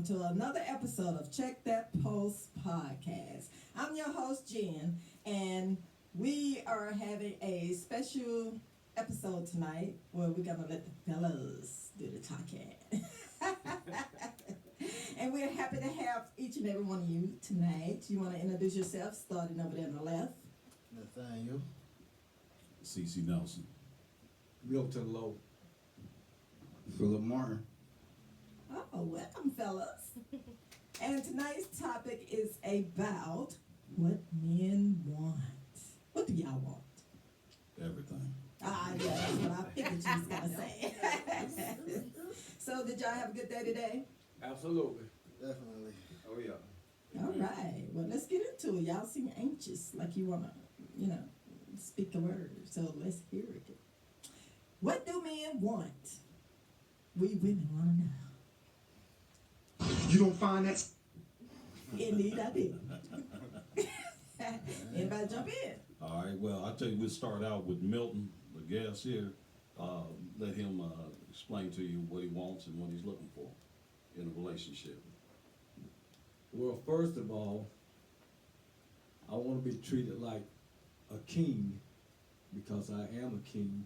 to another episode of Check That Post podcast. I'm your host, Jen, and we are having a special episode tonight where we're going to let the fellas do the talking. And we're happy to have each and every one of you tonight. You want to introduce yourself, starting over there on the left? Nathaniel. CC Nelson. Milton Lowe. Philip Martin. Oh, welcome, fellas. And tonight's topic is about what men want. What do y'all want? Everything. Ah, yeah, that's what I figured you was gonna say. So, did y'all have a good day today? Absolutely. Definitely. Oh yeah. All right. Well, let's get into it. Y'all seem anxious, like you wanna, speak the word. So let's hear it. What do men want? We women wanna know. You don't find that Indeed, I did. Anybody jump in? All right, well, I'll tell you, we'll start out with Milton, the guest here. Let him explain to you what he wants and what he's looking for in a relationship. Well, first of all, I want to be treated like a king because I am a king,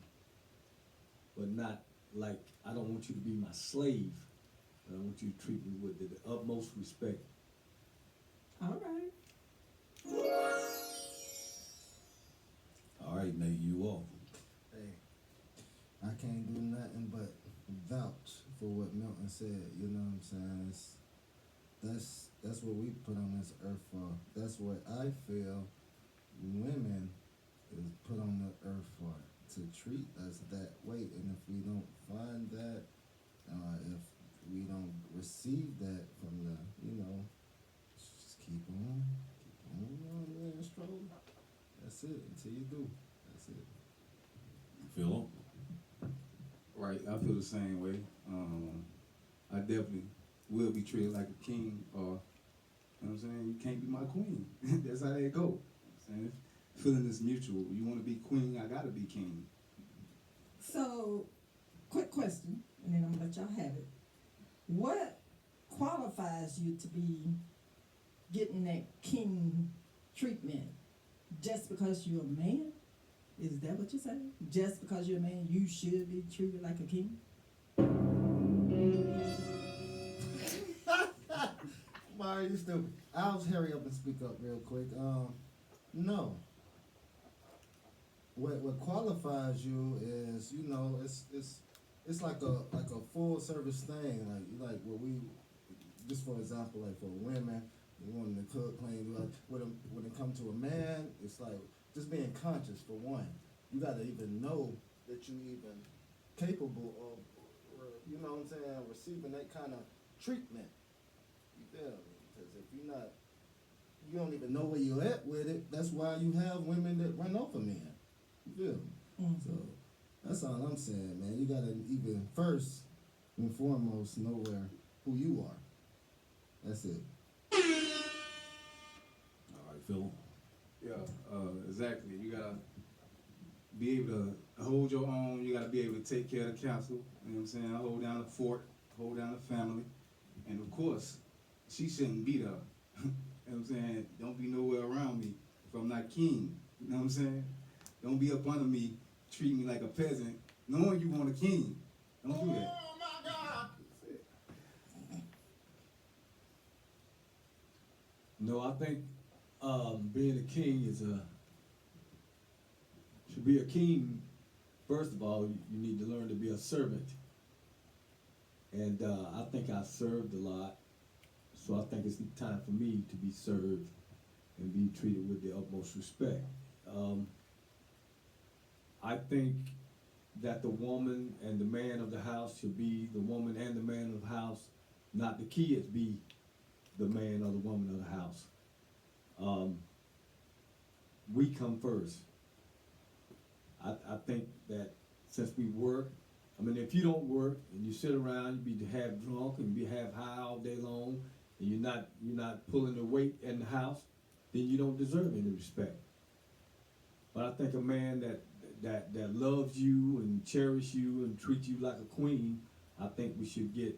but not like I don't want you to be my slave, but I want you to treat me with the utmost respect. All right. All right, Nate, you off. Hey, I can't do nothing but vouch for what Milton said. You know what I'm saying? That's what we put on this earth for. That's what I feel women is put on the earth for, to treat us that way. And if we don't find that, if we don't receive that from the, just keep on man, strolling. That's it. Until you do. That's it. Philip? Right. I feel the same way. I definitely will be treated like a king, or you know what I'm saying. You can't be my queen. That's how they go. You know what I'm saying, feeling is mutual. You want to be queen, I gotta be king. So, quick question, and then I'm gonna let y'all have it. What qualifies you to be getting that king treatment? Just because you're a man? Is that what you're saying? Just because you're a man, you should be treated like a king? Why are you stupid? I'll hurry up and speak up real quick. No. What qualifies you is, it's like a full service thing. Like what we, just for example, like for women, wanting to cook, clean. Like when it comes to a man, it's like just being conscious for one. You gotta even know that you even capable of, you know what I'm saying, receiving that kind of treatment. You feel me? Because if you're not, you don't even know where you're at with it. That's why you have women that run over men. You feel me? Mm-hmm. So that's all I'm saying, man. You gotta even first and foremost know who you are. That's it. All right, Philip? Yeah. Exactly. You gotta be able to hold your own. You gotta be able to take care of the council. You know what I'm saying? Hold down the fort. Hold down the family. And of course, she shouldn't be there. You know what I'm saying? Don't be nowhere around me if I'm not king. You know what I'm saying? Don't be up under me, treat me like a peasant, knowing you want a king. Don't do that. Oh my God! No, I think being a king should be a king. First of all, you need to learn to be a servant. And I think I served a lot, so I think it's time for me to be served and be treated with the utmost respect. I think that the woman and the man of the house should be the woman and the man of the house, not the kids be the man or the woman of the house. We come first. I think that since we work, if you don't work and you sit around, you be half drunk and be half high all day long, and you're not pulling the weight in the house, then you don't deserve any respect. But I think a man that loves you and cherishes you and treats you like a queen, I think we should get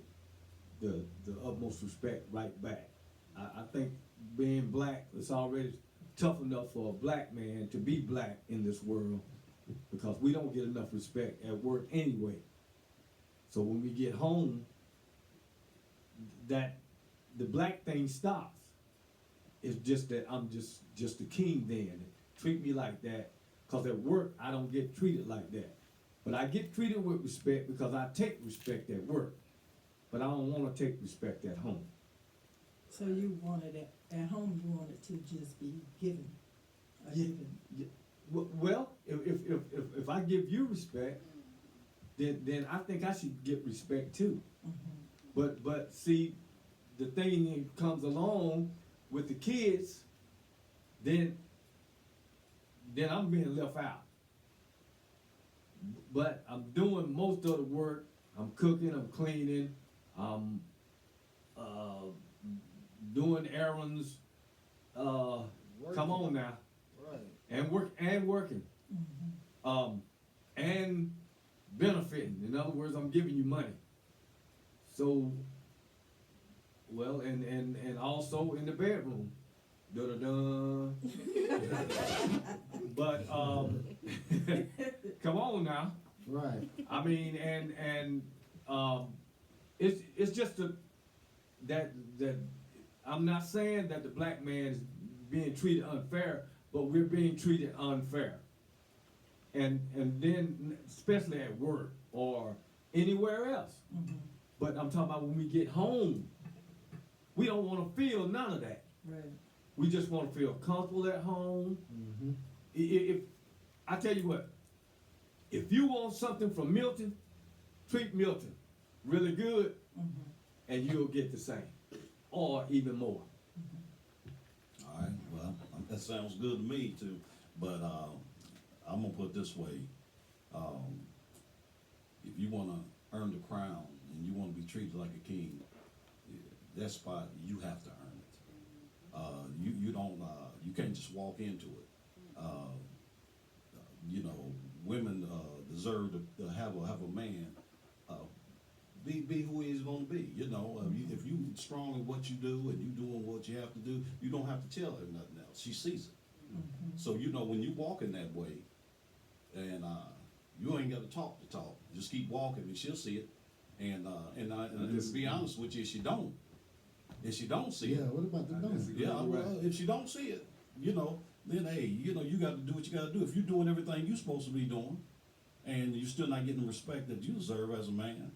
the utmost respect right back. I think being black, it's already tough enough for a black man to be black in this world, because we don't get enough respect at work anyway. So when we get home, that the black thing stops. It's just that I'm just the king then. Treat me like that, cause at work I don't get treated like that. But I get treated with respect because I take respect at work. But I don't wanna take respect at home. So you wanted it, at home you wanted to just be given, a Yeah. given. Well, if I give you respect, then I think I should get respect too. But see, the thing that comes along with the kids, then I'm being left out. But I'm doing most of the work. I'm cooking, I'm cleaning, I'm doing errands. Come on now, Right. and working, and benefiting. In other words, I'm giving you money. So, well, and also in the bedroom. Da-da-da. But, come on now. Right. I mean, and it's just that I'm not saying that the black man is being treated unfair, but we're being treated unfair. And then, especially at work or anywhere else. But I'm talking about when we get home, we don't want to feel none of that. Right. We just want to feel comfortable at home. Mm-hmm. If I tell you what, if you want something from Milton, treat Milton really good, and you'll get the same, or even more. All right, well, that sounds good to me too, but, I'm gonna put it this way. If you wanna earn the crown and you wanna be treated like a king, that spot, you have to earn it. You don't, you can't just walk into it. You know, women, deserve to have a man, be who he's gonna be, you know. If you strong in what you do and you doing what you have to do, you don't have to tell her nothing else. She sees it. So, you know, when you walk in that way, and you ain't got to talk the talk. Just keep walking, and she'll see it. And to be honest with you, if she don't see Yeah, it, what about the dome? yeah, well, if she don't see it, you know, then hey, you know, you got to do what you got to do. If you're doing everything you're supposed to be doing, and you're still not getting the respect that you deserve as a man,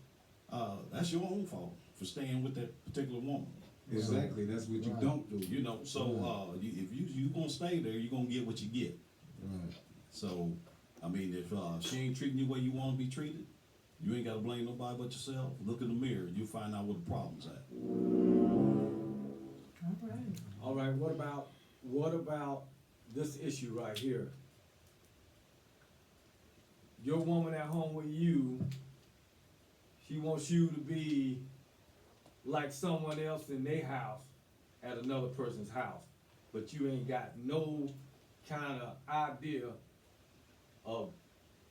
that's your own fault for staying with that particular woman. Exactly, that's what you Right. don't do. You know, so if you gonna stay there, you're gonna get what you get. Right. So, I mean, if she ain't treating you the way you want to be treated, you ain't got to blame nobody but yourself. Look in the mirror, you find out where the problem's at. All right. All right, what about this issue right here? Your woman at home with you, she wants you to be like someone else in their house at another person's house, but you ain't got no kind of idea of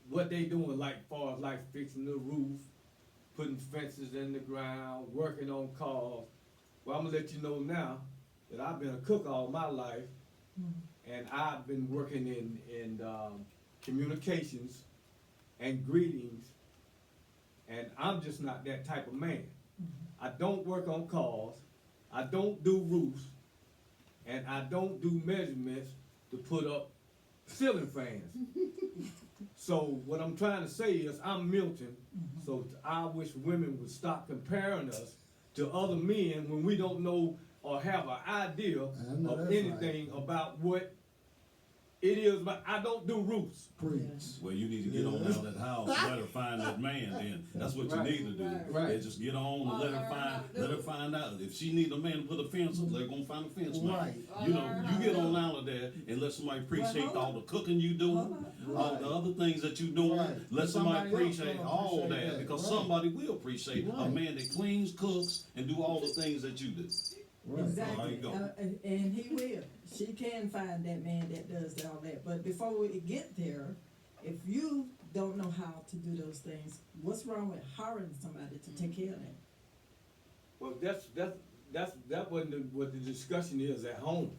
what they doing, like far as like fixing the roof, putting fences in the ground, working on cars. Well, I'm gonna let you know now that I've been a cook all my life, and I've been working in communications and greetings, and I'm just not that type of man. I don't work on cars, I don't do roofs, and I don't do measurements to put up ceiling fans. So what I'm trying to say is I'm Milton, so I wish women would stop comparing us to other men when we don't know or have an idea I know of that's anything about what it is. But I don't do roofs. Preach. Well, you need to get on out of that house, let her find that man then. That's what you Right. need to do. Right. Yeah, just get on and let her find out. If she need a man to put a fence up, they're gonna find a fence man. Right. You know, you get on out of there and let somebody appreciate hold all the cooking you doing, all the other things that you doing. Right. Let somebody Somebody else appreciate gonna all appreciate that, that. because Right. somebody will appreciate a Right. man that cleans, cooks, and do all the things that you do. Right. Exactly. There you go. And he will. She can find that man that does all that. But before we get there, if you don't know how to do those things, what's wrong with hiring somebody to take care of that? Well, that wasn't what the discussion is at home.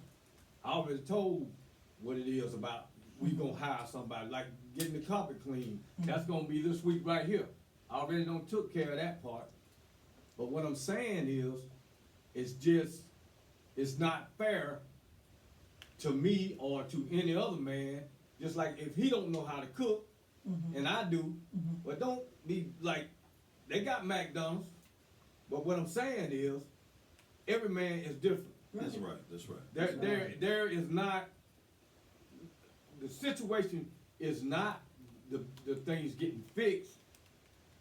I already told what it is about. We gonna hire somebody, like getting the carpet clean. That's gonna be this week right here. I already done took care of that part. But what I'm saying is, it's not fair to me or to any other man. Just like if he don't know how to cook, and I do, but don't be like, they got McDonald's. But what I'm saying is, every man is different. That's right, that's right. There is not, the situation is not the things getting fixed.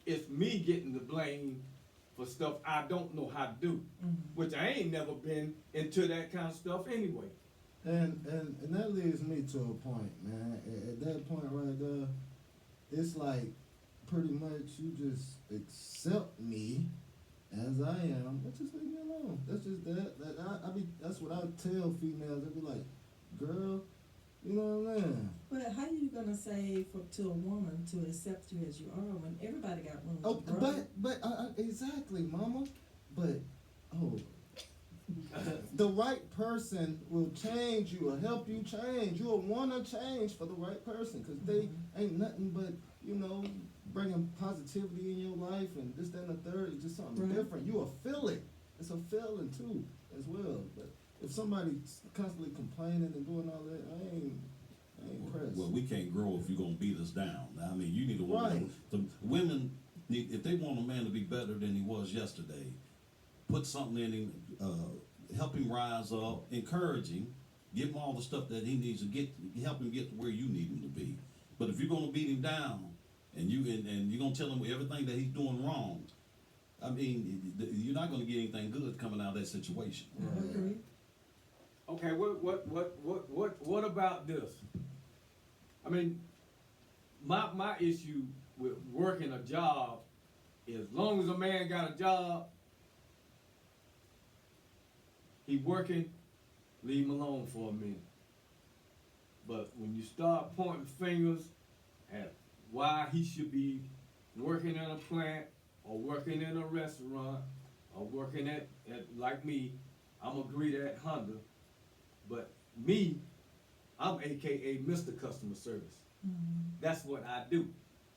It's me getting the blame for stuff I don't know how to do, which I ain't never been into that kind of stuff anyway. And that leads me to a point, man. At that point right there, it's like pretty much you just accept me as I am, but just leave me alone. That's just that's what I tell females. They be like, girl, you know what I'm saying? But how you gonna say to a woman to accept you as you are when everybody got room Oh, to grow? exactly, mama. But the right person will change you or help you change. You'll wanna change for the right person, cause they ain't nothing but, you know, bringing positivity in your life and this, that, and the third. It's just something Right. different. You will feel it. It's a feeling too, as well. But if somebody's constantly complaining and doing all that, I ain't impressed. Well, we can't grow if you're gonna beat us down. I mean, you need a woman. Right. The women need, if they want a man to be better than he was yesterday, put something in him, help him rise up, encourage him, give him all the stuff that he needs to get, help him get to where you need him to be. But if you're gonna beat him down and you're gonna tell him everything that he's doing wrong, I mean, you're not gonna get anything good coming out of that situation. I agree. Okay, what about this? I mean, my issue with working a job is, as long as a man got a job, he working, leave him alone for a minute. But when you start pointing fingers at why he should be working in a plant or working in a restaurant or working at like me, I'm a greeter at Honda. But me, I'm AKA Mr. Customer Service. That's what I do.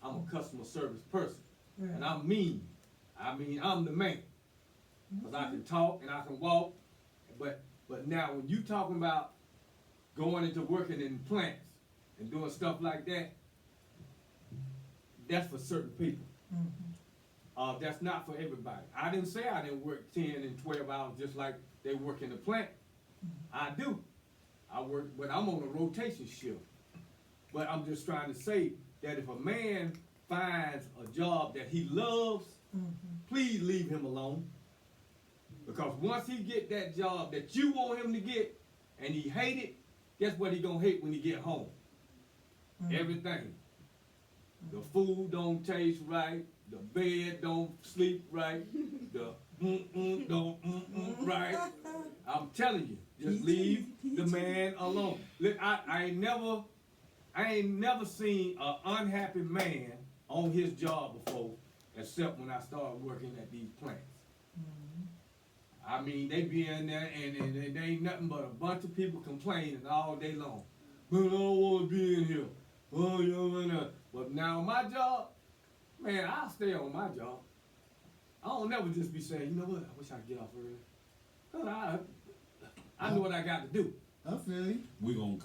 I'm a customer service person. Right. And I'm mean. I mean, I'm the man. Because I can talk and I can walk. But now when you talking about going into working in plants and doing stuff like that, that's for certain people. That's not for everybody. I didn't say I didn't work 10 and 12 hours just like they work in the plant. I do. I work, but I'm on a rotation shift. But I'm just trying to say that if a man finds a job that he loves, please leave him alone. Because once he get that job that you want him to get, and he hate it, guess what he gonna hate when he get home? Everything. The food don't taste right, the bed don't sleep right, the don't right. I'm telling you, just leave the man alone. Look, I ain't never seen an unhappy man on his job before, except when I started working at these plants. I mean, they be in there and they ain't nothing but a bunch of people complaining all day long. Man, I don't want to be in here. Oh, you know, but now my job, man, I'll stay on my job. I don't never just be saying, you know what, I wish I could get off early. 'Cause I know what I got to do. I feel you. We're gonna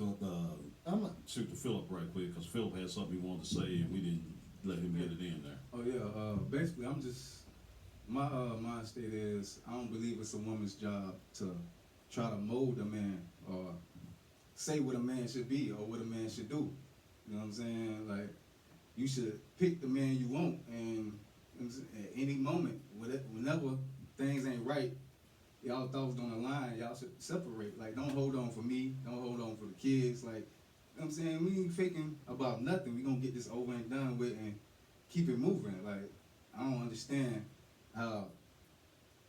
I'm a, shoot to Philip right quick, because Philip had something he wanted to say and we didn't let him get it in there. Oh yeah, basically I'm just, my mind state is, I don't believe it's a woman's job to try to mold a man or say what a man should be or what a man should do. You know what I'm saying? Like, you should pick the man you want, and at any moment, whenever things ain't right, y'all thoughts don't align, y'all should separate. Like, don't hold on for me, don't hold on for the kids. Like, you know what I'm saying? We ain't faking about nothing. We gonna get this over and done with and keep it moving. Like, I don't understand how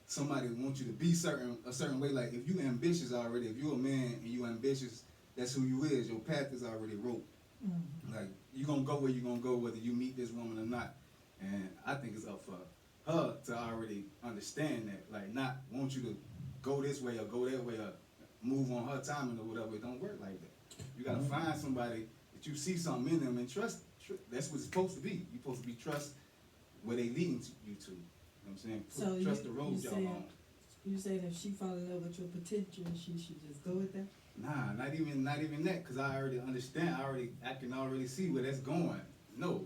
somebody wants you to be a certain way. Like, if you ambitious already, if you a man and you ambitious, that's who you is. Your path is already wrote. Like, you gonna go where you gonna go, whether you meet this woman or not. And I think it's up for her to already understand that, like not want you to go this way or go that way or move on her timing or whatever. It don't work like that. You gotta find somebody that you see something in them and trust. That's what it's supposed to be. You're supposed to be trust where they leading you to. You know what I'm saying? So Trust the you road y'all saying- on. You saying if she fall in love with your potential, she should just go with that? Nah, not even that, cause I already understand. I can already see where that's going. No,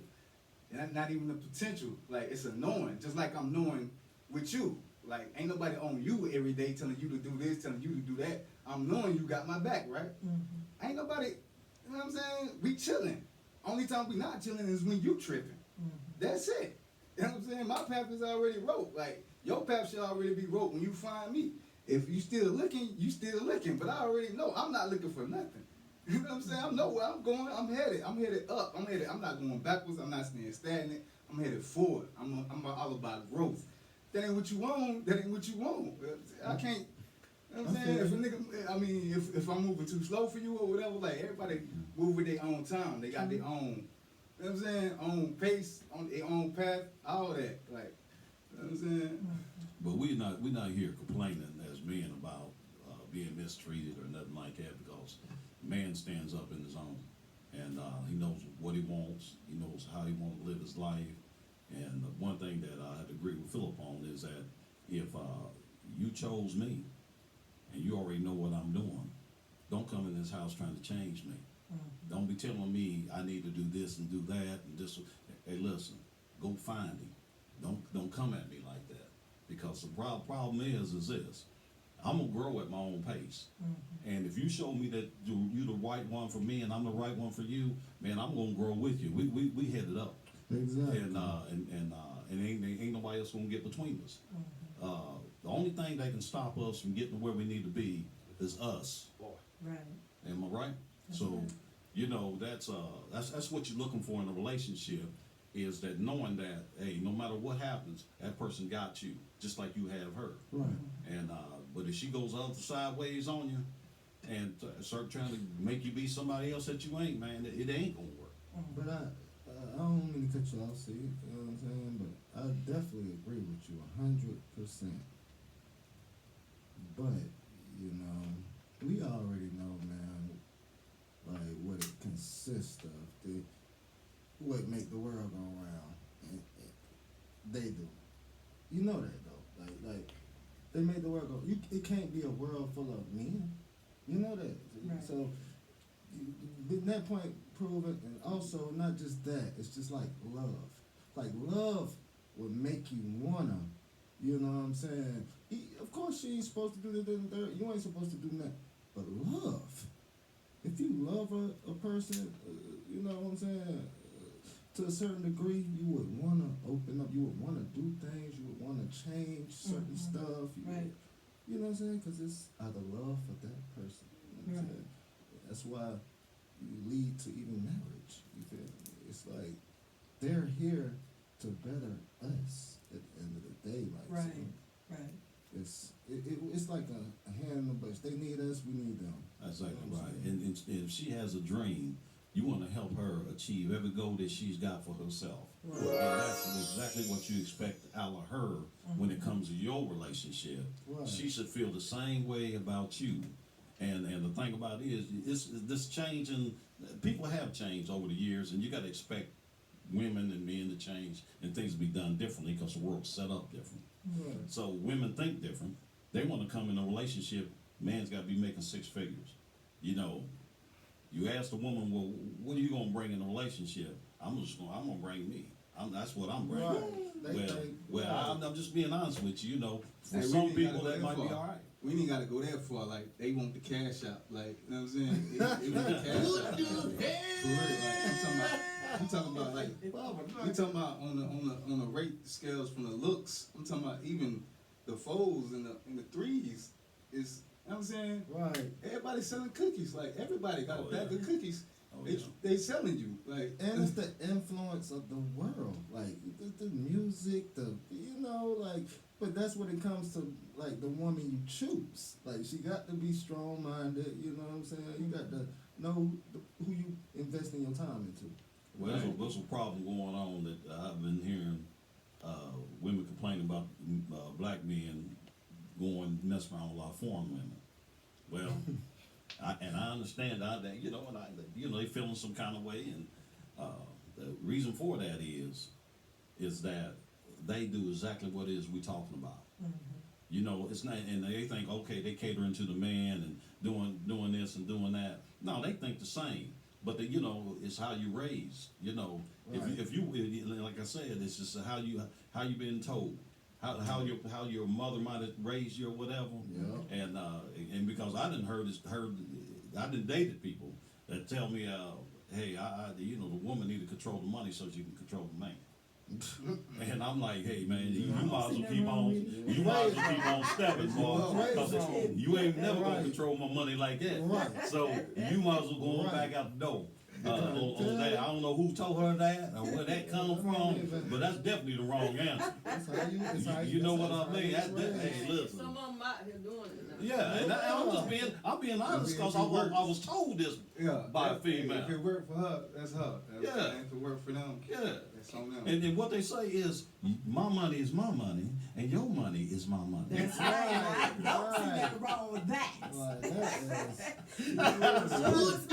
and not even the potential. Like it's a knowing, just like I'm knowing with you. Like ain't nobody on you every day telling you to do this, telling you to do that. I'm knowing you got my back, right? Mm-hmm. Ain't nobody. You know what I'm saying? We chilling. Only time we not chilling is when you tripping. Mm-hmm. That's it. You know what I'm saying? My path is already wrote. Like your path should already be wrote when you find me. If you still looking, you still looking. But I already know I'm not looking for nothing. You know what I'm saying? I know where I'm going. I'm headed up. I'm not going backwards. I'm not staying stagnant. I'm headed forward. I'm all about growth. That ain't what you want. That ain't what you want. I can't. You know what I'm saying? If a nigga, I mean, if I'm moving too slow for you or whatever, like everybody move with their own time. They got their own. You know what I'm saying? Own pace, on their own path, all that. Like, you know what I'm saying? But we're not here complaining as men about being mistreated or nothing like that, because man stands up in his own, and he knows what he wants. He knows how he wants to live his life. And the one thing that I have to agree with Philip on is that if you chose me and you already know what I'm doing, don't come in this house trying to change me. Mm-hmm. Don't be telling me I need to do this and do that and this. Hey, listen, go find him. Don't come at me like that, because the problem is this: I'm gonna grow at my own pace. Mm-hmm. And if you show me that you the right one for me and I'm the right one for you, man, I'm gonna grow with you. We headed up, Exactly. and ain't nobody else gonna get between us. Mm-hmm. The only thing that can stop us from getting to where we need to be is us. Right. Am I right? That's So, right. you know, that's what you're looking for in a relationship, is that knowing that, hey, no matter what happens, that person got you, just like you have her. Right. And but if she goes other sideways on you and start trying to make you be somebody else that you ain't, man, it ain't gonna work. But I don't mean to cut you off, see, you know what I'm saying? But I definitely agree with you 100%. But, you know, we already know, man, like what it consists of, what make the world go round. And they do. You know that though. Like they make the world go. It can't be a world full of men. You know that. Right. So that point proven, and also not just that. It's just like love. Like love will make you wanna. You know what I'm saying? Of course, she ain't supposed to do this and that. You ain't supposed to do that. But love. If you love a person, you know what I'm saying, to a certain degree, you would want to open up. You would want to do things. You would want to change certain stuff. Right. You know what I'm saying? Because it's out of love for that person. You know what I'm saying? That's why you lead to even marriage. You feel me? It's like they're here to better us at the end of the day. Like, Right. so Right. it's like a hand in the bush. They need us. We need them. That's exactly You know what I'm right. saying? And if she has a dream, you want to help her achieve every goal that she's got for herself. Right. And that's exactly what you expect out of her when it comes to your relationship. Right. She should feel the same way about you. And the thing about it is this changing. People have changed over the years, and you got to expect women and men to change and things to be done differently, because the world's set up different. Right. So women think different. They want to come in a relationship. Man's got to be making 6 figures. You know, you ask the woman, well, what are you gonna bring in a relationship? I'm gonna bring me. That's what I'm bringing. Right. I'm just being honest with you. You know, for Hey, we some ain't people gotta that go might that be far. all right. We ain't gotta go that far. Like they want the cash out. Like you know what I'm saying? They want the cash out. For real. Like I'm talking about like we talking about on the rate scales from the looks. I'm talking about even the fours and the threes is. You know what I'm saying? Right. Everybody selling cookies. Like everybody got a pack of cookies. Oh, They yeah. they selling you. Like And it's the influence of the world, like the music, you know, like. But that's when it comes to like the woman you choose. Like she got to be strong-minded. You know what I'm saying? You got to know who you investing your time into. Well, there's a problem going on that I've been hearing women complaining about black men going mess around with a lot of foreign women. Well, I understand that, you know, and they feeling some kind of way, and the reason for that is that they do exactly what it is we talking about. You know, it's not, and they think, okay, they catering to the man and doing this and doing that. No, they think the same, but you know, it's how you raised. You know, Right. if you like I said, it's just how you been told, how your mother might have raised you or whatever. Yeah. And because I didn't I didn't dated people that tell me, hey, you know, the woman need to control the money so she can control the man. And I'm like, hey man, you might as well keep on, you might as well keep on stepping, boy, because you ain't never gonna control my money like that. Right. So you might as well go on Right. back out the door. On that, I don't know who told her that or where that come from, but that's definitely the wrong answer. That's how You know what I mean? that's how you Hey, raise. listen. Some of them out here doing it now. Yeah, and I'm being honest because I was told this Yeah. by a If female. it worked for her, that's her. Yeah. If it worked for them, Yeah. that's on them. And what they say is, my money is my money, and your money is my money. That's right. I don't see nothing wrong with that. Like, that is. Who's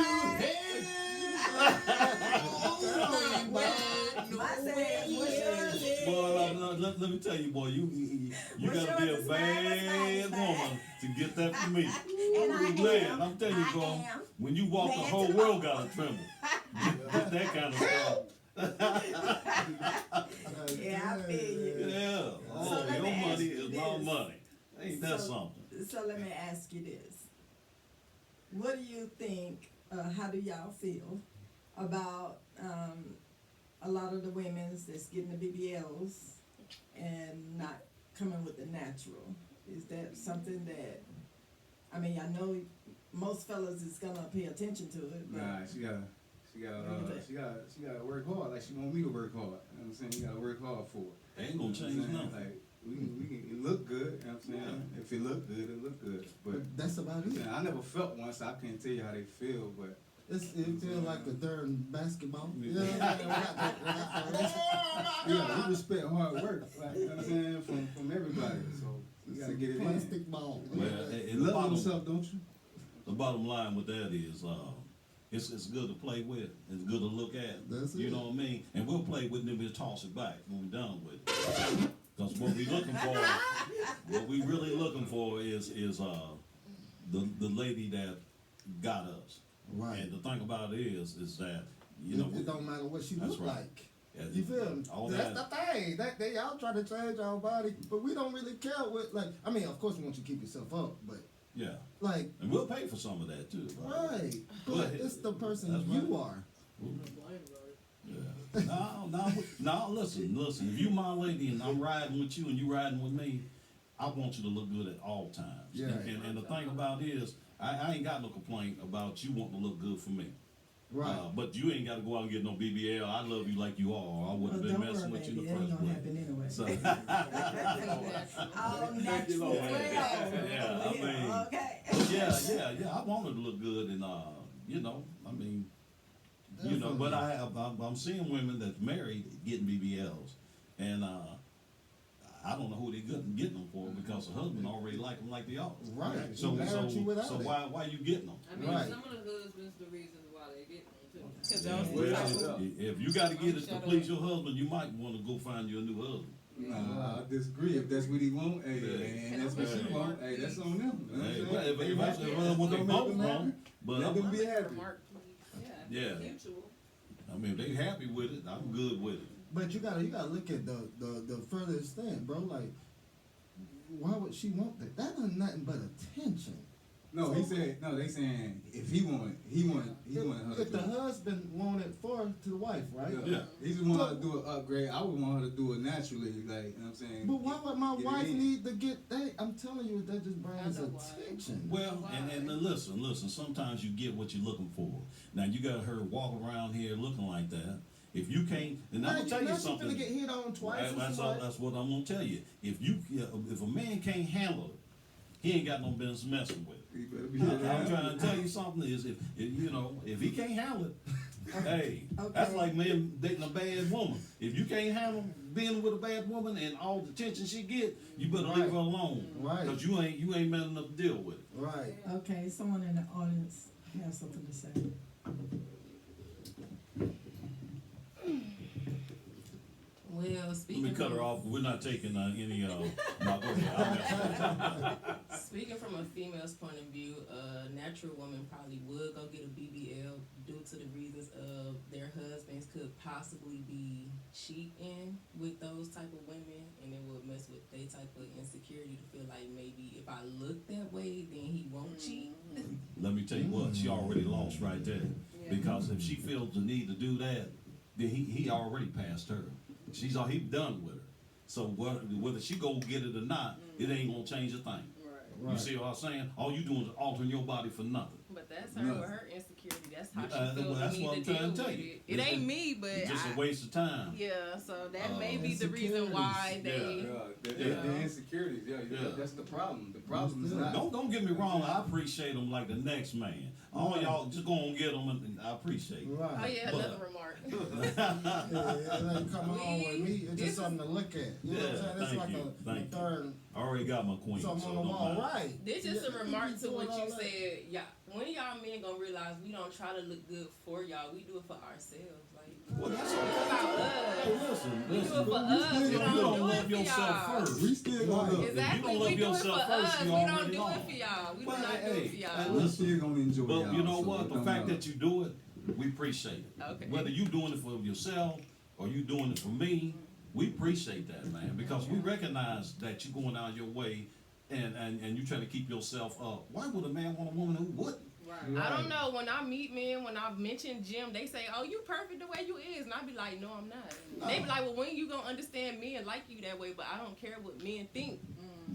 My says, what's yours? Boy, let me tell you, boy, you What's gotta be a yours is mine, bad that's mine. woman to get that from me. And I Man, am. I'm telling you, I bro, am. when you walk, the Man whole to the world bone. gotta tremble. Get that kind of stuff. Yeah, I feel you. Yeah. So Oh, let your me ask money you is my this. money. Ain't that So- something? So let me ask you this. What do you think, how do y'all feel about, a lot of the women's that's getting the BBLs and not coming with the natural? Is that something that, I mean, I know most fellas is gonna pay attention to it, but. Nah, she gotta work hard. Like she want me to work hard. You know what I'm saying? You gotta work hard for it. They ain't gonna You know change what I'm saying? nothing. Like we can it look good. You know what I'm saying? If it look good, it look good. But That's about it. I never felt one, so I can't tell you how they feel. But It feels like the third basketball. Yeah. yeah, we respect hard work. Like, you know what I'm saying? From everybody. So you gotta get it in. Plastic ball. Well, and the Love bottom, yourself, don't you? the bottom line with that is, it's good to play with. It's good to look at. That's You it. know what I mean? And we'll play with them and toss it back when we're done with it. Because what we really looking for is the lady that got us. Right. And the thing about it is that, you It, know, it don't matter what she That's look right. like. yeah, You feel me? all That's that. the thing. They y'all try to change our body, but we don't really care what. Like, I mean, of course, we want you to keep yourself up, but Yeah. like, And we'll pay for some of that too. right? But But- it's the person That's you right. are. Yeah. No, listen. If you my lady and I'm riding with you and you riding with me, I want you to look good at all times. Yeah. And the thing about it is, I ain't got no complaint about you wanting to look good for me. Right. But you ain't got to go out and get no BBL. I love you like you are. Or I wouldn't have been Don't messing worry, with you in baby, the it ain't first gonna place. happen anyway. So, All Thank you, natural. Lord. well. Yeah, I mean, Okay. yeah. I want her to look good, and you know, I mean, you know. But I'm seeing women that's married getting BBLs, and I don't know who they getting them for because the husband already like them like they are. Right. So He married you without so it. why you getting them? I mean, Right. some of the husbands, the reasons why they get them too. Cause Yeah. Well, if you got to get it to please your husband, you might want to go find you a new husband. Nah, I disagree. If that's what he want, hey, Yeah. and that's what she want, hey, that's on them. You know what I'm Hey, saying? well, if They that's happy, what they don't both make them want, happy. but Let them be happy. Yeah. Mutual. I mean, if they happy with it, I'm good with it. But you gotta look at the further extent, bro. Like, why would she want that? That is nothing but attention. No, he said, no, they saying if he wanted her If to the do it. husband wanted to the wife, right? Yeah. He just wanted her to do an upgrade. I would want her to do it naturally, like, you know what I'm saying? But why would my Get it wife in. need to get that? I'm telling you, that just brings I know why. attention. Well, and listen, sometimes you get what you're looking for. Now, you got her walking around here looking like that. If you can't, then I'm going to tell you Now something. she finna get hit on twice. That's what I'm going to tell you. If a man can't handle it, he ain't got no business messing with it. You better be I'm trying to tell you something is if you know, if he can't handle it, Hey, Okay. that's like men dating a bad woman. If you can't handle being with a bad woman and all the attention she get, you better leave her alone. Right. Cause you ain't man enough to deal with it. Right. Okay, someone in the audience has something to say. Well, Let speaking me cut from, her off. We're not taking any. No, go ahead. speaking from a female's point of view, a natural woman probably would go get a BBL due to the reasons of their husbands could possibly be cheating with those type of women, and it would mess with their type of insecurity to feel like maybe if I look that way, then he won't cheat. Let me tell you what. She already lost right there. Because if she feels the need to do that, then he already passed her. He done with her. So whether she go get it or not, it ain't gonna change a thing. Right. You Right. see what I'm saying? All you doing is altering your body for nothing. But that's her No. with her insecurity. That's how she Well, feels that's the what need I'm to deal trying to with tell you. it. It ain't me, but It's just I, a waste of time. yeah. So that may be the reason Insecurities. why they. The insecurities, Yeah. that's the problem. The problem is not. Don't get me wrong. I appreciate them like the next man. All y'all just go on get them, and I appreciate it. Right. Oh yeah, But- another remark. Yeah, it ain't coming on with me. It's This just is- something to look at. You know what I'm Yeah, saying? It's thank like you, a thank you. third, I already got my queen. something so on the don't wall. matter. Right. This just Yeah, a remark to doing what all you that. said. Yeah, when y'all men gonna realize we don't try to look good for y'all, we do it for ourselves. Like Well, that's it's okay. about us. Hey, listen, We do it listen. for us. We If you don't don't do it love for yourself y'all. first, We still gonna look. Exactly, don't love we do it for yourself us. first, We you don't already do it lost. for y'all. We do Well, not do hey, it for hey, y'all. We still gonna enjoy But y'all, you know so what? it The don't fact matter. that you do it, we appreciate it. Okay. Whether you doing it for yourself or you doing it for me, we appreciate that, man, because we recognize that you're going out your way and you trying to keep yourself up. Why would a man want a woman who wouldn't? Right. I don't know. When I meet men, when I mention Jim, they say, "Oh, you perfect the way you is," and I be like, "No, I'm not." They be like, "Well, when you gonna understand men like you that way?" But I don't care what men think.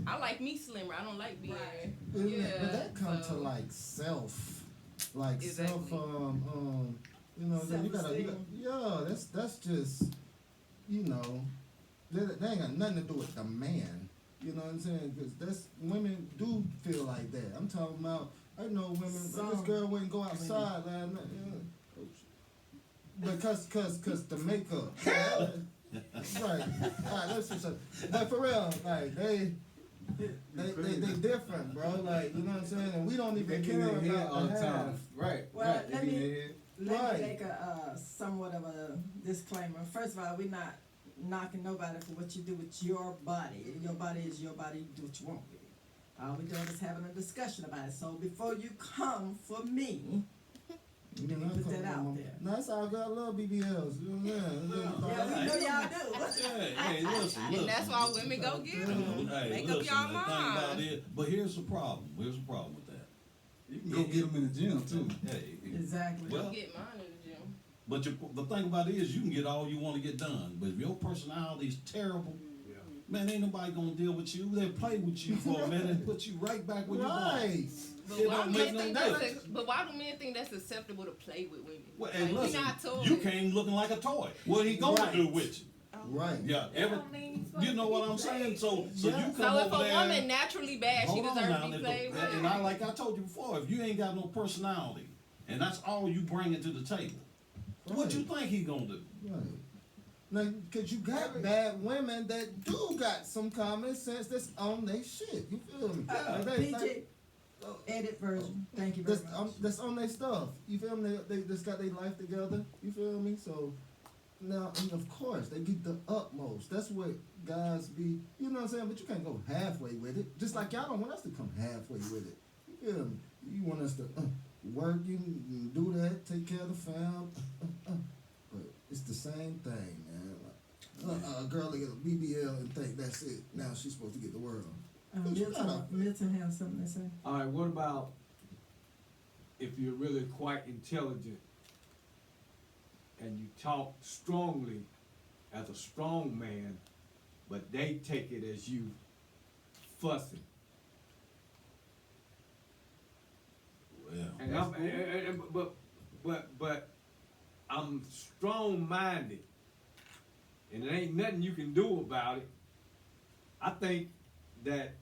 I like me slimmer. I don't like being. Right. But that comes to so- like self, like Exactly. self. You know, you gotta, yeah. That's just, you know, that ain't got nothing to do with the man. You know what I'm saying? Because that's women do feel like that. I'm talking about. I know women. This Some girl wouldn't go outside last night. Because the makeup. Right. Alright, let's just say. But for real, like they different, bro. Like, you know what I'm saying? And we don't They even be care in their head about all the the half. time. Right. Well, right. let They be in me- their head. Let Right. me make a somewhat of a disclaimer. First of all, we're not knocking nobody for what you do with your body. Your body is your body. You do what you want with it. All we're doing is having a discussion about it. So before you come for me, You Let me know, put come that on, out Mama. there. No, that's all good. I love BBLs. You know what I'm saying? yeah, we know y'all do. Hey, listen. And that's why women go get them. Hey, Make listen, up y'all the thing about mind. it, but here's the problem. Here's the problem with that. You can go get them in the gym too. Hey, Exactly. Well, Go get mine in the gym. but the thing about it is you can get all you want to get done. But if your personality is terrible, man, ain't nobody gonna deal with you. They'll play with you for a minute and put you right back where you belong. Right. But It why don't do make men no think difference. that's but why do men think that's acceptable to play with women? Well, Like, and we listen, not toys. you came looking like a toy. What he gonna Right. do with you? Right. Yeah, That don't mean he's supposed you know to what be I'm saying? played. So Yeah. you come So if over a there. woman naturally bad, she Hold on deserves now, to be if played with. and I like I told you before, if you ain't got no personality, and that's all you bring to the table, what you think he gonna do? Right. Now, cause you got bad women that do got some common sense that's on they shit. You feel me? Like PJ, edit version. Thank you very much. that's on their stuff. You feel me? They just got their life together. You feel me? So now, and of course, they get the utmost. That's what guys be. You know what I'm saying? But you can't go halfway with it. Just like y'all don't want us to come halfway with it. You feel me? You want us to work, you can do that, take care of the fam. But it's the same thing, man. Like, a girl will get a BBL and think that's it. Now she's supposed to get the world. Milton has something to say. All right, what about if you're really quite intelligent and you talk strongly as a strong man, but they take it as you fussing? Well, And but I'm strong-minded, and there ain't nothing you can do about it. I think that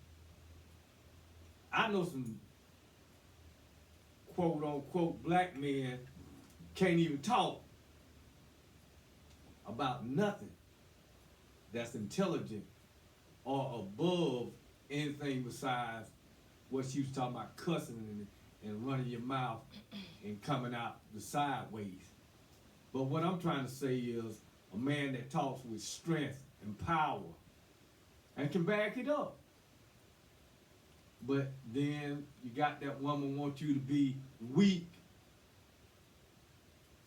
I know some quote-unquote black men can't even talk about nothing that's intelligent or above anything besides what she was talking about, cussing and running your mouth and coming out the sideways. But what I'm trying to say is a man that talks with strength and power and can back it up. But then you got that woman want you to be weak.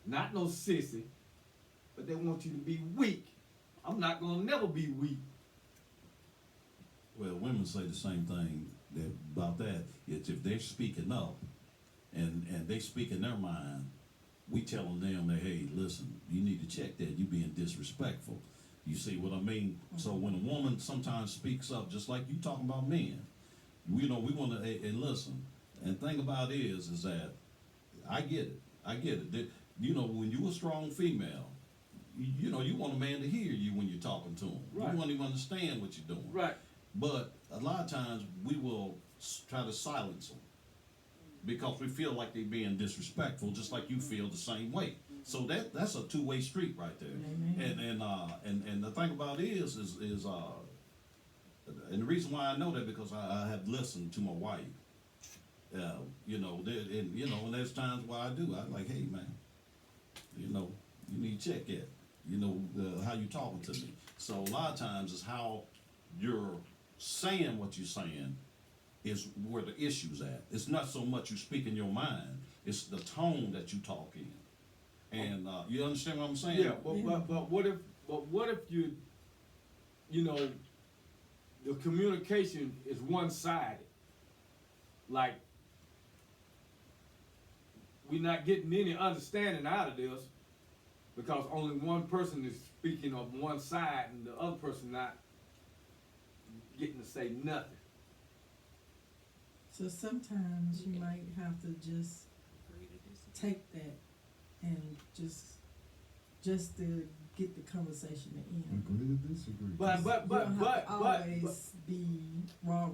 Not no sissy, but they want you to be weak. I'm not gonna never be weak. Well, women say the same thing about that. It's if they're speaking up and they speak in their mind, we telling them that, hey, listen, you need to check that. You being disrespectful. You see what I mean? So when a woman sometimes speaks up, just like you talking about men, we want to, and listen, and thing about it is that I get it. That, when you a strong female, you want a man to hear you when you're talking to him. Right. You want him to understand what you're doing. Right. But a lot of times we will try to silence them because we feel like they're being disrespectful, just like you feel the same way. So that's a two-way street right there. Amen. And the thing about it is and the reason why I know that because I have listened to my wife. And there's times where I do. I'm like, hey man, you need to check it. How you talking to me. So a lot of times it's how you're saying what you're saying is where the issue's at. It's not so much you speak in your mind, it's the tone that you talk in. And you understand what I'm saying? Yeah, but what if the communication is one-sided? Like, we're not getting any understanding out of this because only one person is speaking on one side and the other person not getting to say nothing. So sometimes you might have to just take that and just to get the conversation to end. Agree to disagree. But You don't have to always be rah.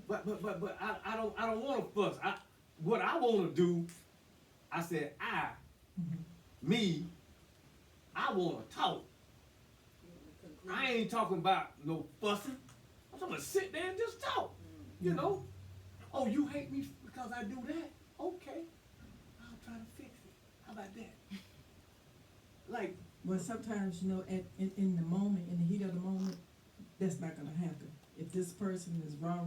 But I don't want to fuss. What I want to do, I said I want to talk. I ain't talking about no fussing. I'm talking about sit there and just talk. Oh, you hate me because I do that? Okay, I'll try to fix it. How about that? Like, Well, sometimes in the moment, in the heat of the moment, that's not gonna happen. If this person is rah,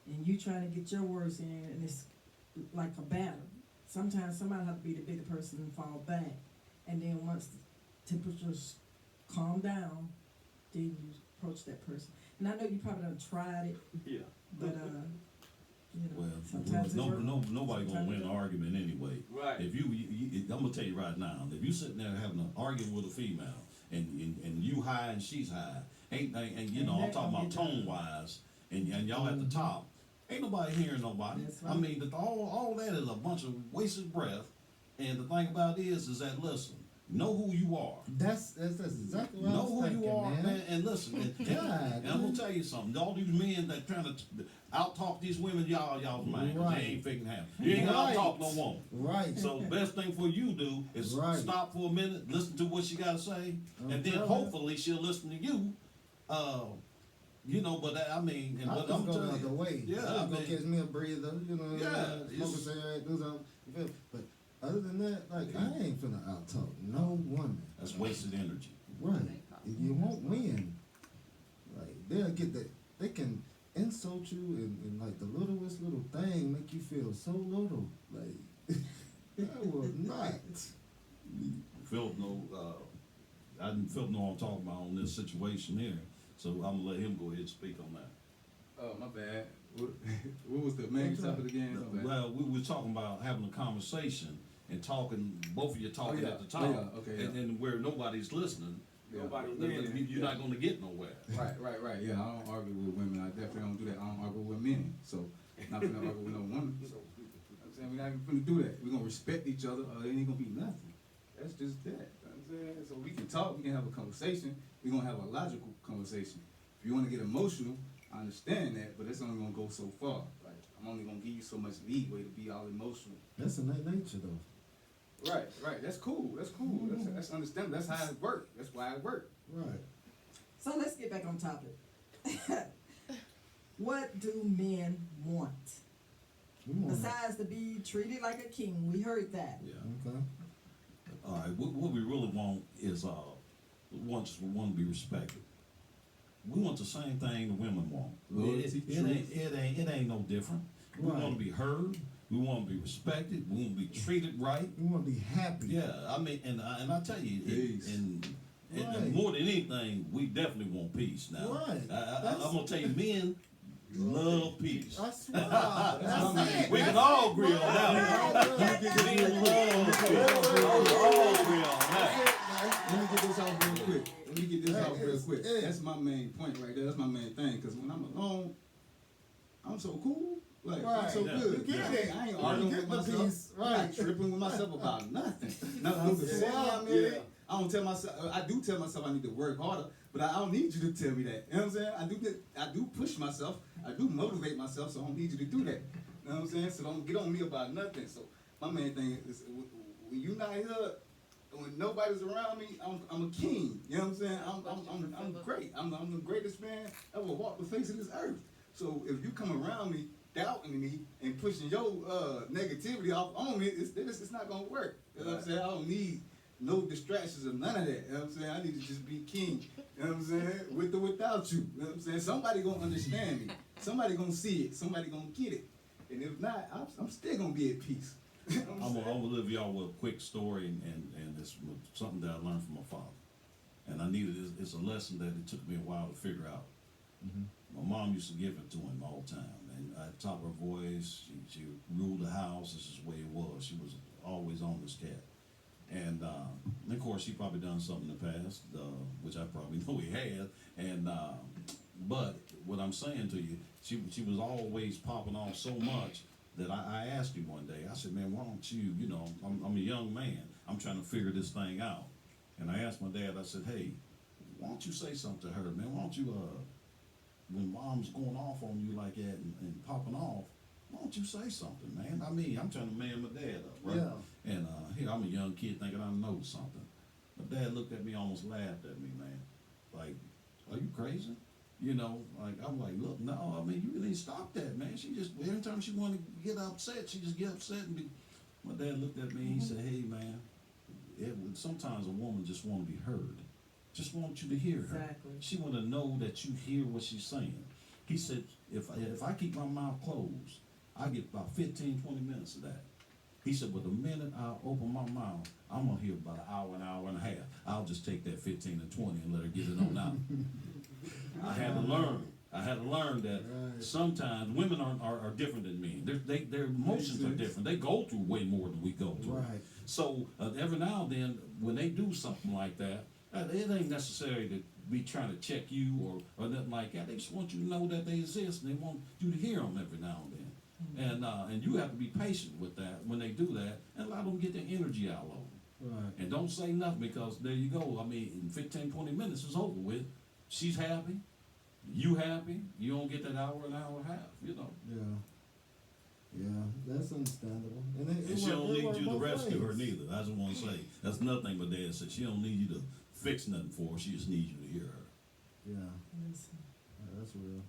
and you trying to get your words in, and it's like a battle. Sometimes somebody have to be the bigger person and fall back, and then once the temperatures calm down, then you approach that person. And I know you probably done tried it, yeah. but Well, sometimes it's work. nobody gonna Sometimes win it an don't. argument anyway. Right. If you I'm gonna tell you right now, if you sitting there having an argument with a female and you high and she's high, and I'm talking about tone wise, and y'all at the top, ain't nobody hearing nobody. That's I right. mean, all that is a bunch of wasted breath. And the thing about it is that listen, know who you are. That's exactly what I Know was who thinking, you are, man. man, and listen. And I'm gonna tell you something. All these men that trying to out talk these women, y'all's mind. 'Cause Right. they ain't figuring out. You ain't gonna Right. out talk no woman. Right. So the best thing for you to do is Right. stop for a minute, listen to what she gotta say, I'm and then telling hopefully she'll listen to you. But I mean, and I what just I'm go telling the other you, way. yeah, I I just go mean- catch me a breather, Yeah, smoke a it's- cigarette, do something. You feel? But other than that, like I ain't finna out talk no woman. that's wasted energy. Right. You won't win. Like they'll get that. They can insult you and like the littlest little thing make you feel so little. Like I will not. Philip I didn't Philip know what I'm talking about on this situation here, so I'm gonna let him go ahead and speak on that. Oh, my bad. What was the main topic again? My bad. Well, we were talking about having a conversation and talking, both of you talking yeah. at the top, Oh, yeah. Okay, yeah. and where nobody's listening, Nobody then winning. you're not gonna get nowhere. Right. Yeah, I don't argue with women. I definitely don't do that. I don't argue with men. So, not gonna argue with no woman. So, I'm saying we're not even gonna do that. We're gonna respect each other, or it ain't gonna be nothing. That's just that. You know what I'm saying? So we can talk, we can have a conversation. We're gonna have a logical conversation. If you wanna get emotional, I understand that, but it's only gonna go so far. Like, I'm only gonna give you so much leeway to be all emotional. That's in their nature though. Right. That's cool. That's understandable. That's how it works. That's why it works. Right. So let's get back on topic. What do men want? We want Besides to be treated like a king, we heard that. Yeah. Okay. All right. What we really want is we want to be respected. We want the same thing the women want. Loyalty, It ain't no different. We Right. want to be heard. We want to be respected. We want to be treated right. We want to be happy. Yeah, I mean, and I tell you, Peace. and Right. more than anything, we definitely want peace now. Right. I'm gonna tell you, men love peace. I swear. That's it. We can all agree on that. Men love peace. We can all agree on that. Let me get this off real quick. Yeah. That's my main point right there. That's my main thing. Cause when I'm alone, I'm so cool. Like I'm Right. so Yeah. good. You get it. I ain't You arguing get with the myself. peace. I'm not Right. tripping with myself about nothing. Nothing That's before it. I'm married. I don't tell myself. I do tell myself I need to work harder, but I don't need you to tell me that. You know what I'm saying? I do push myself. I do motivate myself, so I don't need you to do that. You know what I'm saying? So don't get on me about nothing. So my main thing is when you not here, when nobody's around me, I'm a king. You know what I'm saying? I'm great. I'm the greatest man ever walked the face of this earth. So if you come around me doubting me and pushing your negativity off on me, it's not gonna work. You know what I'm saying? I don't need no distractions or none of that. You know what I'm saying? I need to just be king. You know what I'm saying? With or without you. You know what I'm saying? Somebody gonna understand me. Somebody gonna see it. Somebody gonna get it. And if not, I'm still gonna be at peace. You know what I'm saying? gonna live y'all with a quick story, and it's something that I learned from my father. And I needed it's a lesson that it took me a while to figure out. My mom used to give it to him all the time, and at the top of her voice, she ruled the house. This is the way it was. She was always on this cat. And of course, she probably done something in the past, which I probably know he had. And but what I'm saying to you, she was always popping off so much that I asked him one day. I said, "Man, why don't you? You know, I'm a young man. I'm trying to figure this thing out." And I asked my dad. I said, "Hey, why don't you say something to her, man? Why don't you when mom's going off on you like that and popping off, why don't you say something, man? I mean, I'm trying to man my dad up, right?" Yeah. And here I'm a young kid thinking I know something. My dad looked at me, almost laughed at me, man. Like, are you crazy? You know, like I'm like, look, no, I mean, you need to stop that, man. She just every time she want to get upset, she just get upset and be. My dad looked at me. He said, "Hey, man, sometimes a woman just want to be heard. Just want you to hear her. Exactly. She want to know that you hear what she's saying." He said, if I keep my mouth closed, I get about 15, 20 minutes of that. He said, but the minute I open my mouth, I'm going to hear about an hour and a half. I'll just take that 15 and 20 and let her get it on out. I had to learn that Right. sometimes women are different than men. Their emotions are different. They go through way more than we go through. Right. So every now and then, when they do something like that, it ain't necessary to be trying to check you or nothing like that. They just want you to know that they exist, and they want you to hear them every now and then. And you have to be patient with that when they do that, and allow them to get their energy out of them. Right. And don't say nothing, because there you go. I mean, in 15, 20 minutes, it's over with. She's happy. You happy. You don't get that hour and a half, you know. Yeah. Yeah, that's understandable. And she don't need you to rescue her neither. I just want to say, that's nothing but Dad said. She don't need you to fix nothing for her. She just needs you to hear her. Yeah, Listen. that's real.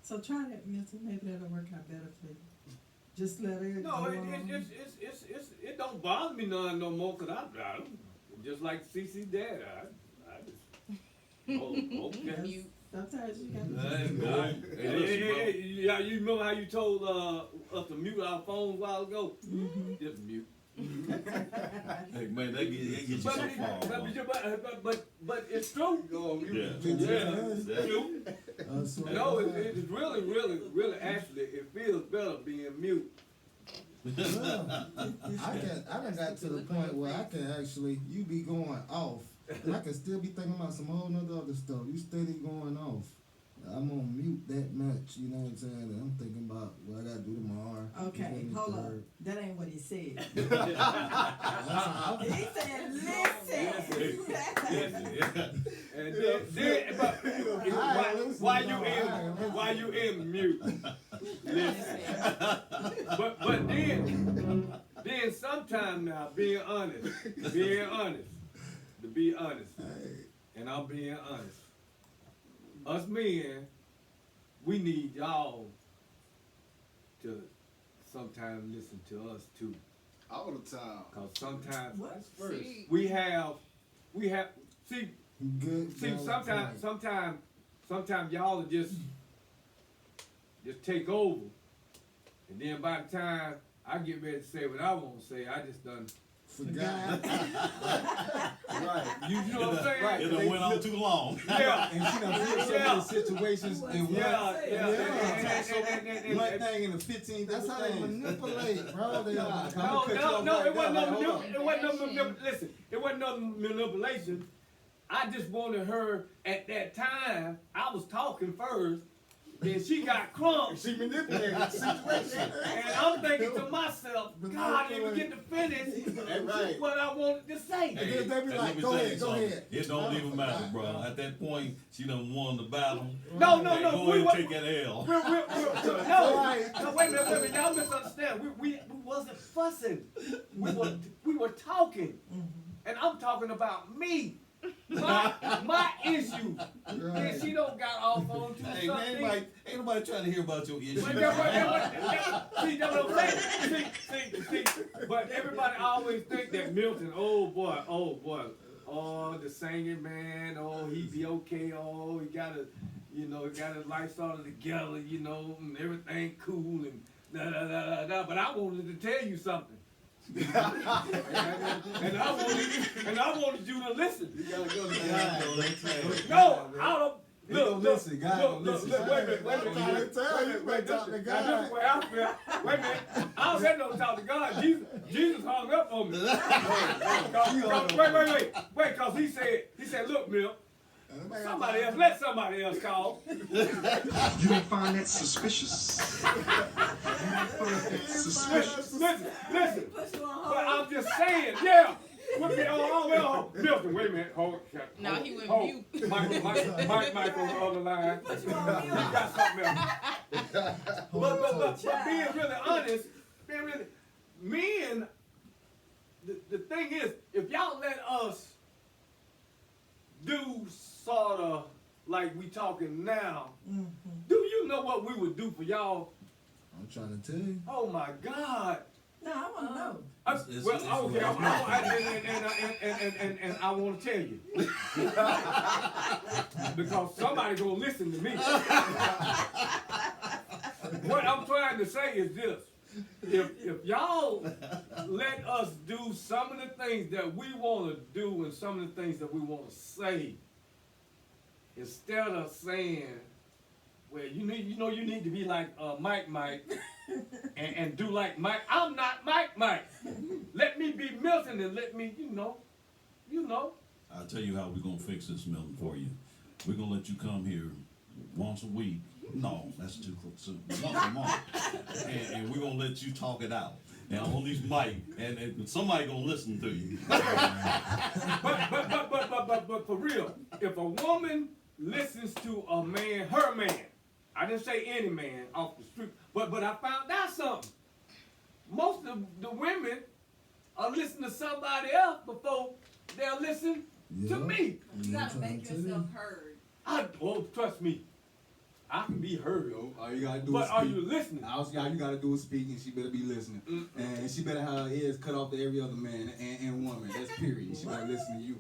So try that, Milton. Maybe that'll work out better for you. Just let her. No, go it on. it don't bother me none no more, cause I just like CC dad. I just okay. Mute. Sometimes you gotta. Yeah, you remember how you told us to mute our phones a while ago? Just mute. Hey, man, that get you so far. But it's true. Yeah. True. That's right. No, it's really actually it feels better being mute. Yeah. I done got to the point where I can actually, you be going off, and I can still be thinking about some whole nother other stuff. You steady going off. I'm on mute that much, you know what I'm saying? And I'm thinking about what I gotta do tomorrow. Okay, hold up. That ain't what he said. Okay. He said, listen. And then but while you in mute, listen. But then sometime now being honest, being honest, to be honest, Hey, and I'm being honest. Us men, we need y'all to sometimes listen to us too. All the time. Cause sometimes What? See, we have, see, good. valid sometimes y'all are just take over. And then by the time I get ready to say what I want to say, I just done, Forgot. Right. you know what I'm saying? It done went on too long. Yeah. And she done flipped so Yeah. many situations in one. Yeah, yeah. One thing in the 15 That's how they things. manipulate, bro. They No, are. No, it wasn't Like, no, hold on. it wasn't no, listen, it wasn't no manipulation. I just wanted her at that time. I was talking first, then she got crunk, She manipulated the situation. and I'm thinking to myself, God, I didn't even get to finish That's right. what I wanted to say. Hey, They be hey, like, let me "Go tell you ahead, go something. ahead." It don't even matter, bro. At that point, she done won the battle. No, Hey, go we ahead wa- and take that L. no, wait a minute, y'all misunderstand. We wasn't fussing. We were talking, and I'm talking about me, my issue. And she don't got off on to Hey, something. man, ain't nobody trying to hear about your issue. See, that's what I'm saying. See, but everybody always think that Milton, oh boy, oh, the singing man, oh, he be okay, oh, he got his lifestyle together, and everything cool and da. But I wanted to tell you something. and I wanted you to listen. You gotta go to God. No, out of He don't listen. God don't listen. Wait a minute. I'm trying to tell you, better talk to Now, God. this is where I feel. Wait a minute. I don't have no talk to God. Jesus hung up on me. Wait, cause he said, look, Mill, let somebody else call. You may find that suspicious. Listen. But I'm just saying, yeah. Milton, wait a minute. Hold. No, he went mute. Mike on the other line. He got something else. But being really honest, men, the thing is, if y'all let us do sort of like we talking now, do you know what we would do for y'all? I'm trying to tell you. Oh my God. No, I want to know. And I want to tell you because somebody gonna listen to me. What I'm trying to say is this: if y'all let us do some of the things that we want to do and some of the things that we want to say, instead of saying, well, you need to be like Mike and do like Mike. I'm not Mike. Let me be Milton and let me, you know. I'll tell you how we're gonna fix this, Milton, for you. We're gonna let you come here once a week. No, that's too soon. Once a month. And we're gonna let you talk it out. And on these mic, and somebody gonna listen to you. But for real, if a woman listens to a man, her man, I didn't say any man off the street, but I found out something. Most of the women are listening to somebody else before they'll listen to me. you gotta make yourself heard. Trust me, I can be heard. All you gotta do But is are speak. you listening? All you gotta do is speak, and she better be listening. And she better have her ears cut off to every other man and woman. That's period. She better listen to you.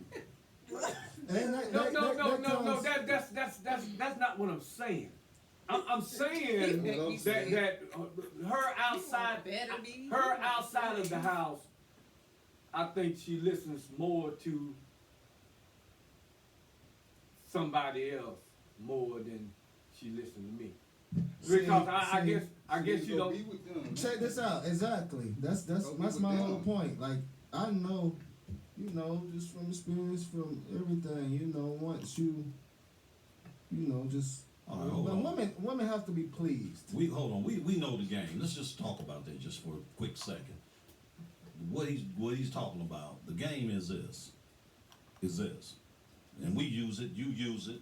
And No. That's not what I'm saying. I'm saying that her outside of the house, I think she listens more to somebody else more than she listens to me. Because I guess you don't. Be with them. check this out. Exactly. That's my whole point. Like, I know, just from experience, from everything, once you just. All right, hold on. Women have to be pleased. Hold on. We know the game. Let's just talk about that just for a quick second. What he's talking about. The game is this. And we use it, you use it.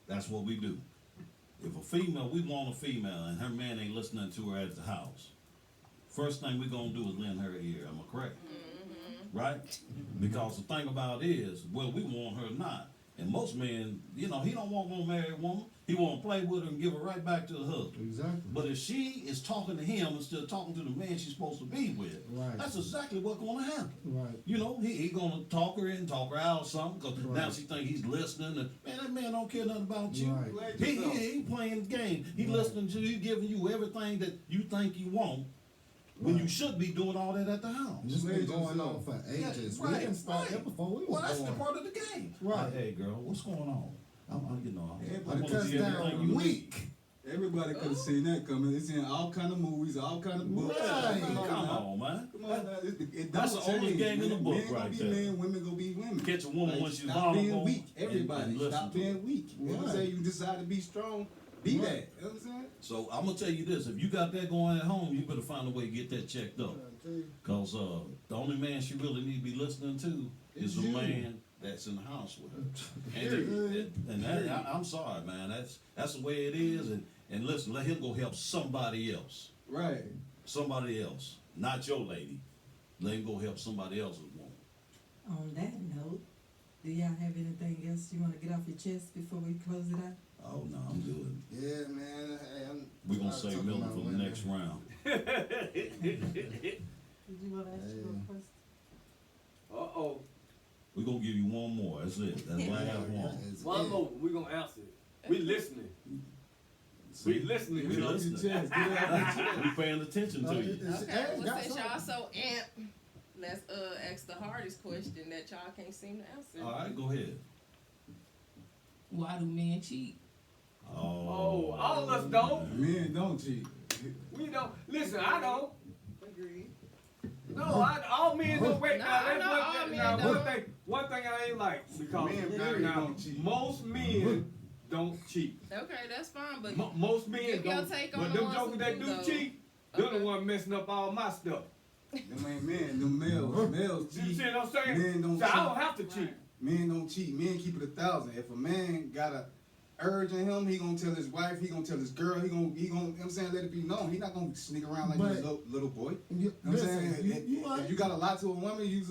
That's what we do. If we want a female and her man ain't listening to her at the house, first thing we gonna do is lend her an ear. Am I correct? right? Because the thing about it is, whether we want her or not, and most men, you know, he don't want no married woman. He want to play with her and give her right back to the husband. Exactly. But if she is talking to him instead of talking to the man she's supposed to be with, Right. that's exactly what's going to happen. Right. You know, he gonna talk her in, talk her out or something, because now Right. she think he's listening. And, man, that man don't care nothing about you. Right. He ain't playing the game. He Right. listening to you, giving you everything that you think you want, when Right. you should be doing all that at the house. This been Ages going on ago. for ages. Yeah, We right, didn't start that before we Well, was that's the born. part of the game. Right. Hey, girl, what's going on? You know, I Everybody want to see cuts everything down you need. weak. Everybody could have seen that coming. It's in all kind of movies, all kind of books. Right. Come now. on, man. Come on now. It That's don't the oldest change. game in the Men- book men right gonna be there. men, women gonna be women. Catch a woman when she's stop being vulnerable weak. and Everybody, listen stop to her. being weak. You know what I'm Right. saying? You decide to be strong, be Right. that. You know what I'm saying? So I'm gonna tell you this: if you got that going at home, you better find a way to get that checked up. Cause the only man she really need to be listening to is the you. man that's in the house with her. And I'm sorry, man. That's the way it is. And listen, let him go help somebody else. Right. Somebody else, not your lady. Let him go help somebody else's woman. On that note, do y'all have anything else you want to get off your chest before we close it out? Oh no, I'm good. Yeah, man. Hey, We're gonna tired of save talking Miller about for the women. next round. Did you want to ask Hey. a question? Uh-oh. We're gonna give you one more. That's it. That's the last one. It's One it. more. We gonna answer it. We listening. We listening. We to you. listening. Chest, get it off your chest. We paying attention to you. Okay, well, got since something. y'all so amped, let's ask the hardest question that y'all can't seem to answer. All right, go ahead. Why do men cheat? Oh, all of us don't. Men don't cheat. We don't. Listen, I don't. Agreed. No, all men don't. Wait, No, now, I that's know one all thing. men Now, don't. one thing I ain't like because Men now, don't cheat. most men don't cheat. Okay, that's fine, but Most men Give your don't. take on But the them ones jokers who that do, do though. cheat, they're Okay. the one messing up all my stuff. Them ain't men, them males. Males You cheat. see what I'm saying? Men don't So I cheat. don't have to cheat. Men don't cheat. Men keep it 1,000. If a man got a urge in him, he gonna tell his wife, he gonna tell his girl, he gonna, you know what I'm saying, let it be known. He not gonna sneak around like But- a little boy. You, You know what I'm listen, saying? If you got a lot to a woman, use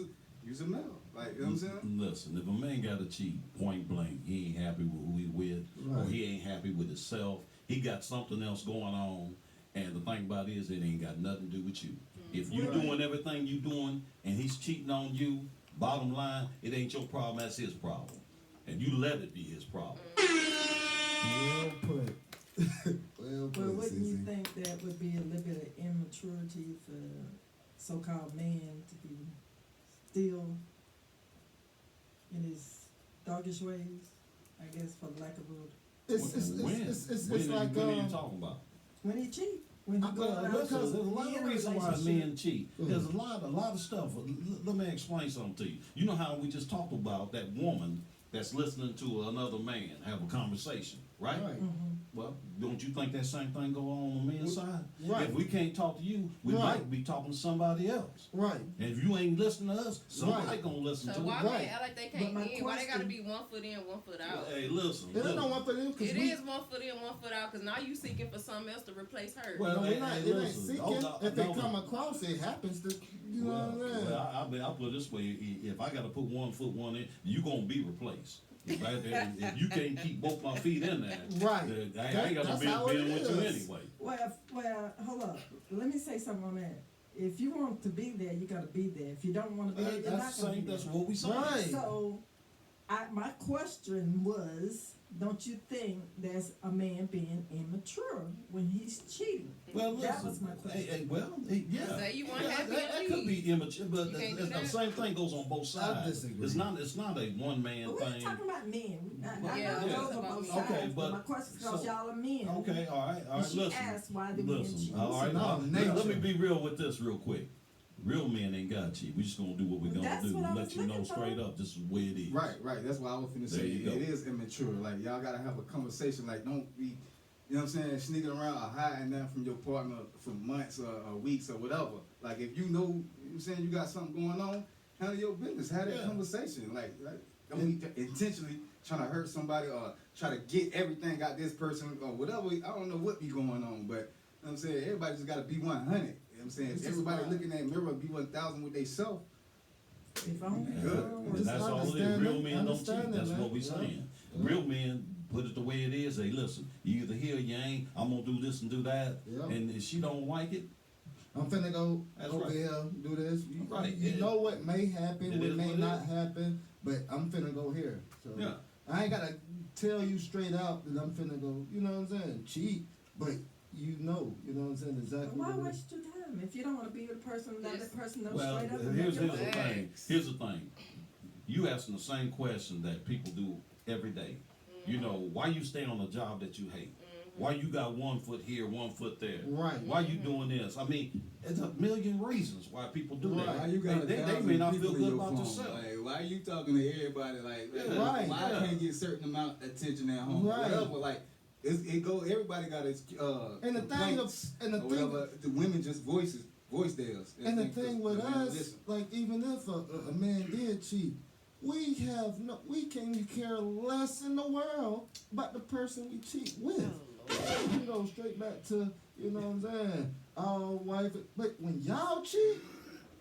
a male. Like, you know what I'm saying? Listen, if a man got to cheat point blank, he ain't happy with who he with, or Right. he ain't happy with himself. He got something else going on, and the thing about it is, it ain't got nothing to do with you. If you Right. doing everything you doing, and he's cheating on you, bottom line, it ain't your problem. That's his problem, and you let it be his problem. Well put. well Well, put, wouldn't you Sissy. think that would be a little bit of immaturity for so-called man to be still in his doggish ways? I guess, for lack of a It's like when are you talking about? when he cheat, when he go Well, out listen, because there's a lot he of in a reasons why relationship. men cheat. There's a lot of stuff. Let me explain something to you. You know how we just talked about that woman that's listening to another man have a conversation, right? Right. Well, don't you think that same thing go on the men's side? Right. If we can't talk to you, we Right. might be talking to somebody else. Right. And if you ain't listening to us, somebody Right. gonna listen so to why us. Right. men act like they But can't my win? Why they gotta question- be 1 foot in, 1 foot out? Hey, listen. They don't listen. know what for them because It we. is 1 foot in, 1 foot out, because now you seeking for something else to replace her. Well, No, hey, it ain't, hey, it ain't listen, seeking. hold on, If they hold come on. across, it happens to. You know Well, what I'm saying? I'll put it this way: if I got to put 1 foot one in, you gonna be replaced. If you can't keep both my feet in there, Right. then I ain't got That's to how be it with you is. anyway. Well, hold up. Let me say something on that. If you want to be there, you gotta be there. If you don't want to be there, you're not That's gonna be same. there. That's what we saying. Right. So, my question was, don't you think there's a man being immature when he's cheating? Well, That was listen. my question. Yeah. Say you weren't Yeah, happy that and could leave. be immature, but You can't do the that. same thing goes on both sides. disagree. It's not a one man But we're thing. talking about men. I Yeah, know yeah. those are both Okay, sides, but but- my question is because so- y'all are men. Okay, all right. And she Listen. asked why the men Listen, cheat. all right. Listen, Let me nature. be real with this real quick. Real men ain't got cheat. We just gonna do what we're gonna That's do. what I Let was you know looking for. straight up. This is the way it is. Right. That's why I was finna There say you go. it is immature. Like, y'all gotta have a conversation. Like, don't be, you know what I'm saying, sneaking around or hiding that from your partner for months or weeks or whatever. Like, if you know, you know what I'm saying, you got something going on, handle your business. Have that Yeah. conversation. Like don't be intentionally trying to hurt somebody or try to get everything out this person or whatever. I don't know what be going on, but you know what I'm saying, everybody just gotta be 100. You know what I'm saying? If This is everybody why- looking in that mirror, be 1,000 with themselves. If only. And Just that's all it is. understand Real it, men don't understand cheat. it, That's man. what we Yeah. saying. Yeah. Real men put it the way it is. They listen. You either here or you ain't. I'm gonna do this and do that. Yeah. And if she don't like it, I'm finna go That's over right. here, do this. Right, You yeah. know what may happen, It what is may what it not is. happen, but I'm finna go here. So yeah. I ain't gotta tell you straight out that I'm finna go, you know what I'm saying, cheat, but you know what I'm saying, exactly Why what it is. waste your time if you don't want to be with a person? Let that person know Well, straight up. and here's make the your thing. mind. Here's the thing. You asking the same question that people do every day. You know, why you stay on a job that you hate? Why you got 1 foot here, 1 foot there? Right. Why you doing this? I mean, it's a million reasons why people do that. Right. Why you got They may not feel good your about phone? themselves. Like, why you talking to everybody? Like, Yeah. Right. why Yeah. I can't get a certain amount of attention at home? Right. Whatever. Like, it go. Everybody got its And the thing, complaints and the or thing, whatever. The women just voice theirs. and the think thing with the men us, listen. like even if a man did cheat, we can care less in the world about the person we cheat with. You go straight back to, you know what I'm saying, our wife. But when y'all cheat,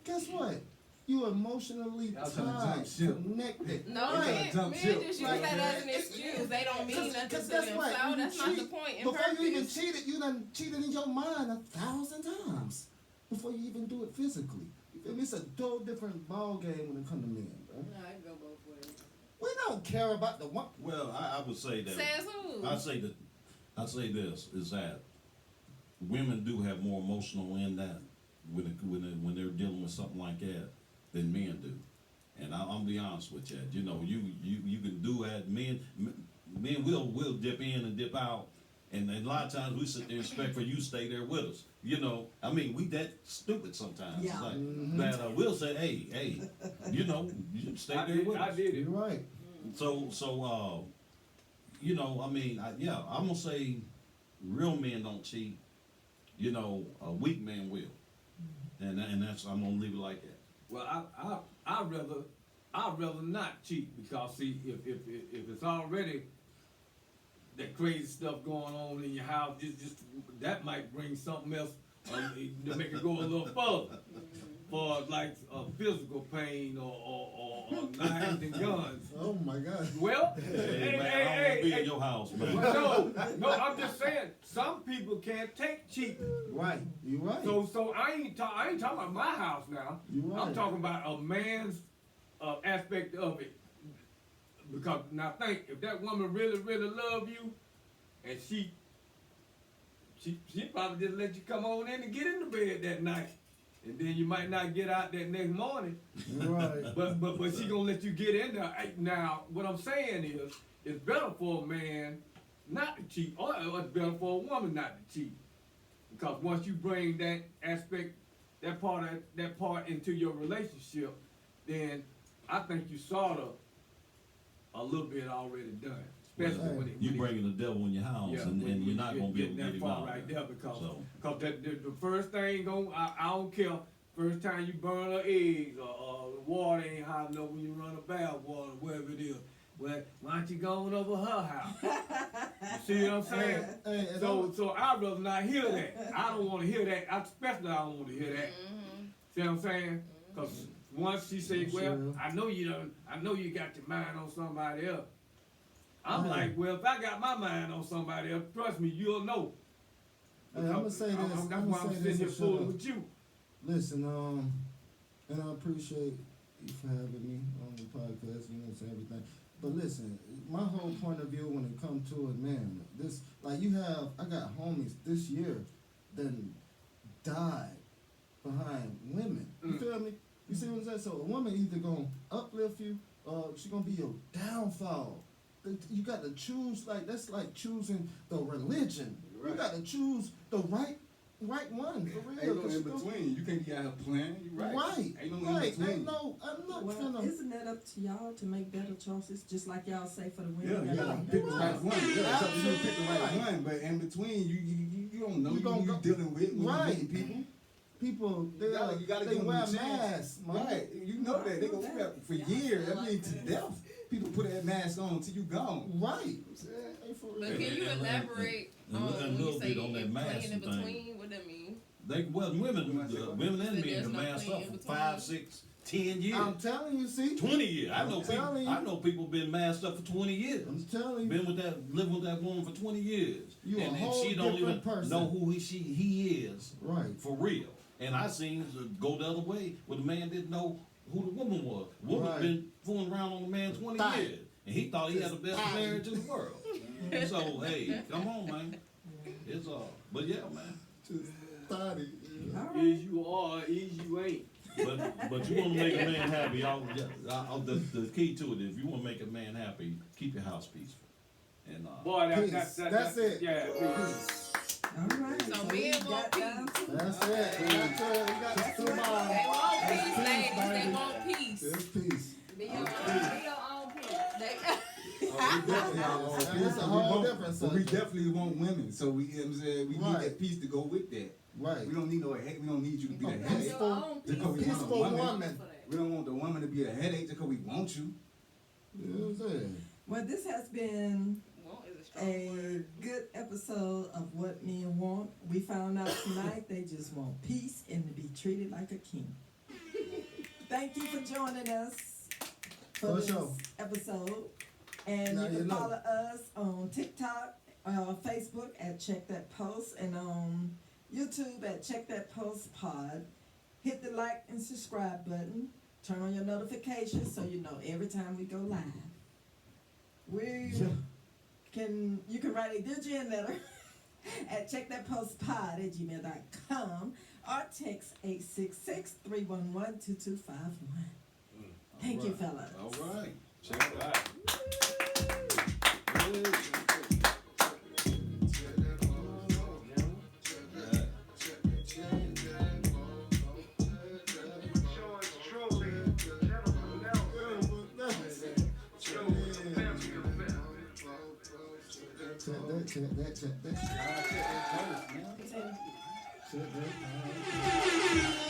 guess what? You emotionally Y'all trying to tied, jump ship. connected. No, Right. men Jump just ship. use Right. that as an Yeah. excuse. They don't mean nothing to that's them. right. So When you that's not the cheat, point. In Before you even purpose. cheated, you done cheated in your mind 1,000 times before you even do it physically. You feel me? It's a total different ball game when it comes to men, bro. No, I go both ways. We don't care about the one. Well, I would say that. Says who? I say this is that women do have more emotional in that when they're dealing with something like that than men do. And I'm be honest with you. You know, you can do that. Men will dip in and dip out. And a lot of times we sit there and expect for you to stay there with us. You know, I mean, we that stupid sometimes. Yeah. It's like, Mhm. that we'll say, hey, you know, you stay there with us. I did it. You're right. So, you know, I mean, I'm gonna say real men don't cheat. You know, a weak man will. And that's, I'm gonna leave it like that. Well, I'd rather not cheat because see, if it's already that crazy stuff going on in your house, just that might bring something else to make it go a little further, for like physical pain or knives and guns. Oh my God. Well, Hey, man, I don't wanna be in your house, man. no, I'm just saying some people can't take cheating. Right. You're right. So I ain't talking about my house now. You're right. I'm talking about a man's aspect of it. Because now think, if that woman really love you, and she probably just let you come on in and get in the bed that night, and then you might not get out that next morning. You're right. But she gonna let you get in there. Now what I'm saying is, it's better for a man not to cheat, or it's better for a woman not to cheat, because once you bring that aspect, that part into your relationship, then I think you sort of a little bit already done. Especially Well, when it, You when it- bringing the devil in your house, yeah, and when you're not you gonna be able to that get him far out. right there, because So, the first thing I don't care. First time you burn her eggs or the water ain't hot enough when you run a bath water, wherever it is. Well, why don't you go on over her house? You see what I'm saying? Hey, and So I'd rather not hear that. I don't want to hear that. Especially I don't want to hear that. See what I'm saying? Because once she say, Sure. "Well, I know you got your mind on somebody else." I'm Hey. like, well, if I got my mind on somebody else, trust me, you'll know. Hey, I'ma say this, That's I'ma why I'm say sitting this here and shut fooling up. with you. Listen, and I appreciate you for having me on the podcast, you know, say everything. But listen, my whole point of view when it comes to it, man, this, like I got homies this year that died behind women. You Mm. feel me? You see what I'm saying? So a woman either gonna uplift you, or she gonna be your downfall. You got to choose, like, that's like choosing the religion. Right. You got to choose the right one, for real. Ain't no 'cause in you know- between. You can't be out here playing. You right. Right, Ain't no right. in between. Ain't no, I'm not Well, finna. isn't that up to y'all to make better choices, just like y'all say for the Yeah, women? yeah. that Pick the don't- right one. Yeah, it's up to you to pick the right Absolutely. one. But in between, you don't know You who gonna you go- dealing with when Right. you meet people. People, they, You gotta they give them wear a chance. masks, man. Right. You know that. They gonna wear for years. I mean, to death. People put that mask on until you gone. Right. Hey, for But real. can you And- elaborate and- on and a when you little say bit on that in mask playing in thing. between? What that mean? women and So men there's can no mask clean up in for between? 5, 6, 10 years. I'm telling you, see. 20 years. I'm telling you. I know people been masked up for 20 years. I'm telling you. Been with that, living with that woman for 20 years. You a and whole she don't even different person. know who he is. Right. For real. And I seen it go the other way where the man didn't know who the woman was. The woman Right. been fooling around on the man 20 Thigh. years. And he thought he had the best marriage in the world. So, hey, come on, man. It's but yeah, man. Just thought it. All right. Is you are, is you ain't. But you want to make a man happy. The key to it is if you want to make a man happy, keep your house peaceful. And Boy, Peace. That's it. Yeah, peace. All right. So we men got want down peace. to- That's it. We got two They miles. want It's peace, peace, ladies. They baby. want peace. It's peace. Be your own peace. They, Oh, we definitely are all It's peace, a so whole we want- different but we subject. definitely want women, so we, you know what I'm saying, we Right. need that peace to go with that. Right. We don't need no headache, we don't need you to be the A Be headache. your own Just 'cause we peace. want a Peaceful woman. woman. We don't want the woman to be a headache just because we want you. You know what I'm saying? Well, this has been Want is a strong a word. good episode of What Men Want. We found out tonight they just want peace and to be treated like a king. Thank you for joining us for For this sure. episode. And Now you you can know. follow us on TikTok, Facebook at Check That Post, and on YouTube at Check That Post Pod. Hit the like and subscribe button. Turn on your notifications so you know every time we go live. You can write a Dear Jen letter at checkthatpostpod@gmail.com or text 866-311-2251. Thank you, fellas. all right. Check it out. Check that. Thank you. Check that.